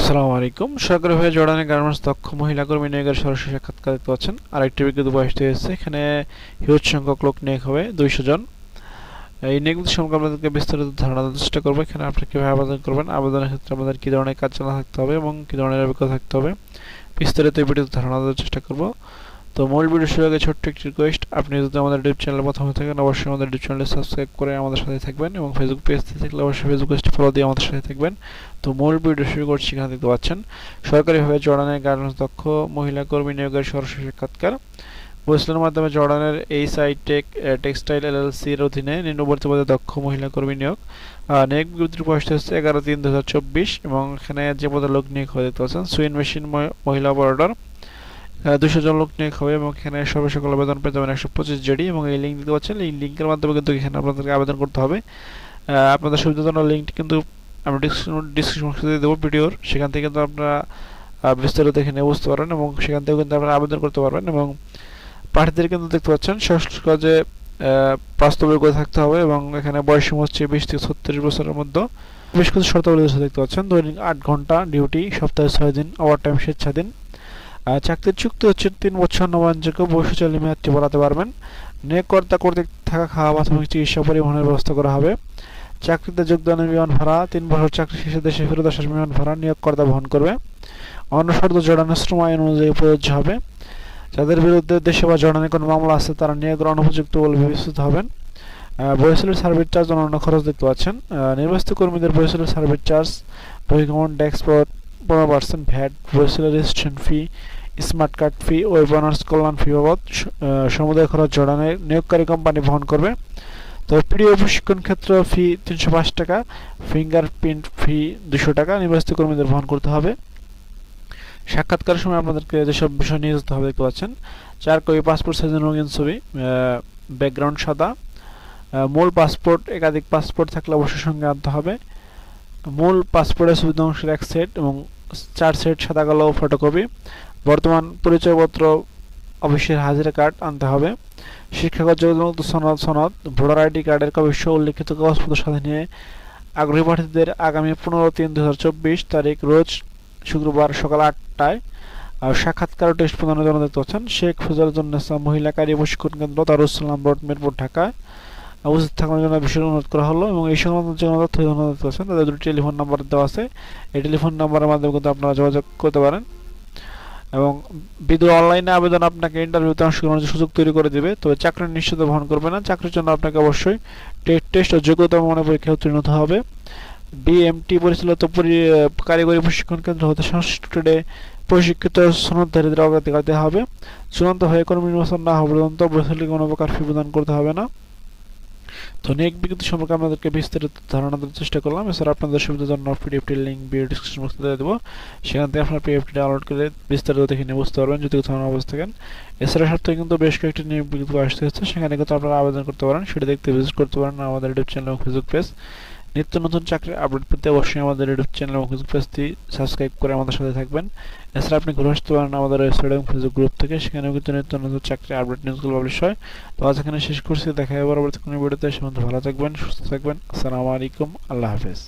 আসসালামু আলাইকুম। সরকারিভাবে জর্ডানে গার্মেন্টস দক্ষ মহিলা কর্মী নিয়োগের সরাসরি সাক্ষাৎকার দেখতে পাচ্ছেন। আরেকটি বিজ্ঞপ্তি প্রকাশিত হয়েছে। এখানে হিউজ সংখ্যক লোক নিয়োগ হবে, 200 জন। এই নিয়োগটি সম্পর্কে আপনাদেরকে বিস্তারিত ধারণা দেওয়ার চেষ্টা করবো। এখানে আপনি কীভাবে আবেদন করবেন, আবেদনের ক্ষেত্রে আপনাদের কী ধরনের কাজ জানা থাকতে হবে এবং কী ধরনের অভিজ্ঞতা থাকতে হবে, বিস্তারিত এই ভিডিওতে ধারণা দেওয়ার চেষ্টা করব। তো মূল ভিডিও শুরু আগে ছোট্ট একটি রিকোয়েস্ট, আপনি যদি আমাদের ইউটিউব চ্যানেলে প্রথম হয়ে থাকেন অবশ্যই আমাদের ইউটিউব চ্যানেলে সাবস্ক্রাইব করে আমাদের সাথে থাকবেন এবং ফেসবুক পেজ থেকে থাকলে অবশ্যই ফেসবুক পেজটি ফলো দিয়ে আমাদের সাথে থাকবেন। তো মূল ভিডিও শুরু করছি। এখানে দেখতে পাচ্ছেন সরকারিভাবে জর্ডানের গার্মেন্টস দক্ষ মহিলা কর্মী নিয়োগের সরাসরি সাক্ষাৎকার। বৈশিষ্ট্যের মাধ্যমে জর্ডানের এইচআই টেক্সটাইল এলএলসির অধীনে নিম্নবর্তী পদে দক্ষ মহিলা কর্মী নিয়োগ। নিয়োগ বিজ্ঞপ্তির বয়স হচ্ছে 11/3/2024 এবং এখানে যে পদে লোক নিয়োগ হয়ে দেখতে পাচ্ছেন সুইং মেশিন মহিলা অপারেটর। 200 জন লোক নিয়োগ হবে এবং এখানে সকল আবেদন পেয়ে যাবেন 125 জেডি এবং এই লিঙ্ক দিতে পাচ্ছেন। এই লিঙ্কের মাধ্যমে কিন্তু এখানে আপনাদেরকে আবেদন করতে হবে। আপনাদের সুবিধার জন্য লিঙ্কটি কিন্তু আমি ডিসক্রিপশন বক্সে দিয়ে দেবো ভিডিওর, সেখান থেকে কিন্তু আপনারা বিস্তারিত এখানে বুঝতে পারবেন এবং সেখান থেকেও কিন্তু আপনারা আবেদন করতে পারবেন। এবং প্রার্থীদের কিন্তু দেখতে পাচ্ছেন ষষ্ঠ কাজে বাস্তব যোগ্যতা থাকতে হবে এবং এখানে বয়সসীমা হচ্ছে 20 থেকে 36 বছরের মধ্যে। বেশ কিছু শর্তাবলী দেখতে পাচ্ছেন। দৈনিক 8 ঘন্টা ডিউটি, সপ্তাহে 6 দিন, ওভার টাইম স্বেচ্ছাধীন। চাকরির চুক্তি হচ্ছে 3 বছর নবায়নযোগ্য, ভবিষ্যৎ মেয়াদটি বাড়াতে পারবেন। নিয়োগকর্তা কর্তৃক থাকা, খাওয়া, প্রাথমিক চিকিৎসা, পরিবহনের ব্যবস্থা করা হবে। চাকরিতে যোগদানের বিমান ভাড়া, 3 বছর চাকরি শেষে দেশে ফেরত আসার বিমান ভাড়া নিয়োগকর্তা বহন করবে। অন্য শর্ত জর্ডানের শ্রম আইন অনুযায়ী প্রযোজ্য হবে। যাদের বিরুদ্ধে দেশে বা জর্ডানে কোনো মামলা আছে তারা নিয়োগের অনুপযুক্ত বলে বিবেচিত হবেন। বহিঃস্থলের সার্ভিস চার্জ অন্যান্য খরচ দেখতে পাচ্ছেন। নির্বাচিত কর্মীদের বহিঃস্থলের সার্ভিস চার্জ, বহির্গমন ট্যাক্স 15% ভ্যাট, বহিঃস্থলের registration fee, smart card fee, wage earners কল্যাণ ফি বাবদ সমুদায় খরচ জর্ডানের নিয়োগকারী কোম্পানি বহন করবে। তো পিডিও প্রশিক্ষণ ক্ষেত্র ফি 305 টাকা, ফিঙ্গারপ্রিন্ট ফি 200 টাকা নির্বাচিত কর্মীদের বহন করতে হবে। সাক্ষাৎকারের সময় আপনাদেরকে যেসব বিষয় নিয়ে যেতে হবে দেখতে পাচ্ছেন। 4 কপি পাসপোর্ট সাইজের রঙিন ছবি, ব্যাকগ্রাউন্ড সাদা। মূল পাসপোর্ট, একাধিক পাসপোর্ট থাকলে অবশ্যই সঙ্গে আনতে হবে। মূল পাসপোর্টের সুবিধা অংশের 1 সেট এবং 4 সেট সাদা কালো ফটোকপি। বর্তমান পরিচয়পত্র, অফিসের হাজিরা কার্ড আনতে হবে। শিক্ষাগত যোগ্যতা সনদ, ভোটার আইডি কার্ডের কপি সহ উল্লিখিত কাগজপত্র সাথে নিয়ে আগ্রহী প্রার্থীদের আগামী 15/3/2024 তারিখ রোজ শুক্রবার সকাল 8টায় সাক্ষাৎকার ও টেস্ট প্রদানের জন্য দেখতে পাচ্ছেন শেখ ফজলুন্নেসা মহিলা কারি প্রশিক্ষণ কেন্দ্র, দারুসসালাম রোড, মিরপুর, ঢাকা উপস্থিত থাকার জন্য বিশেষ অনুরোধ করা হলো। এবং এই সংক্রান্ত যে তথ্য দেখতে পাচ্ছেন তাদের দুটি টেলিফোন নাম্বার দেওয়া আছে। এই টেলিফোন নাম্বারের মাধ্যমে কিন্তু আপনারা যোগাযোগ করতে পারেন। এবং বিদ্যুৎ অনলাইনে আবেদন আপনাকে ইন্টারভিউতে অংশগ্রহণের সুযোগ তৈরি করে দেবে। তবে চাকরির নিশ্চিত বহন করবে না। চাকরির জন্য আপনাকে অবশ্যই টেস্ট ও যোগ্যতা প্রমাণের পরীক্ষায় উত্তীর্ণ হতে হবে। বিএমটি পরিচালিত কারিগরি প্রশিক্ষণ কেন্দ্র হতে সংশ্লিষ্ট ট্রেডে প্রশিক্ষিত সনদধারীদের অগ্রাধিকার দেওয়া হবে। চূড়ান্ত হয়ে কর্মী নির্বাচন না হওয়া পর্যন্ত বৈশালিক কোনো প্রকার ফি প্রদান করতে হবে না। তো নিয়োগ বিজ্ঞপ্তি সম্পর্কে আপনাদেরকে বিস্তারিত ধারণা দেওয়ার চেষ্টা করলাম। এছাড়া আপনাদের সুবিধার জন্য পিডিএফটির লিঙ্ক ভিডিও ডিসক্রিপশন বক্সে দিয়ে দেবো, সেখান থেকে আপনার পিডিএফটি ডাউনলোড করে বিস্তারিত দেখে নিয়ে বুঝতে পারবেন যদি কোথাও অবস্থা থাকেন। এছাড়া সপ্তাহে কিন্তু বেশ কয়েকটি নিয়োগ বিজ্ঞপ্তি আসতে হচ্ছে, সেখানে কিন্তু আপনারা আবেদন করতে পারেন। সেটা দেখতে ভিজিট করতে পারেন আমাদের ইউটিউব চ্যানেল এবং ফেসবুক পেজ। নিত্য নতুন চাকরির আপডেট পেতে অবশ্যই আমাদের ইউটিউব চ্যানেল এবং ফেসবুক পেজটি সাবস্ক্রাইব করে আমাদের সাথে থাকবেন। এছাড়া আপনি ঘুরে আসতে পারেন আমাদের ওয়েবসাইট এবং ফেসবুক গ্রুপ থেকে, সেখানেও কিন্তু নিত্য নতুন চাকরির আপডেট নিউজগুলো পাবলিশ হয়। তো আজ এখানে শেষ করছি, দেখা হবে পরবর্তী কোনো ভিডিওতে। সে ভালো থাকবেন, সুস্থ থাকবেন। আসসালামু আলাইকুম, আল্লাহ হাফেজ।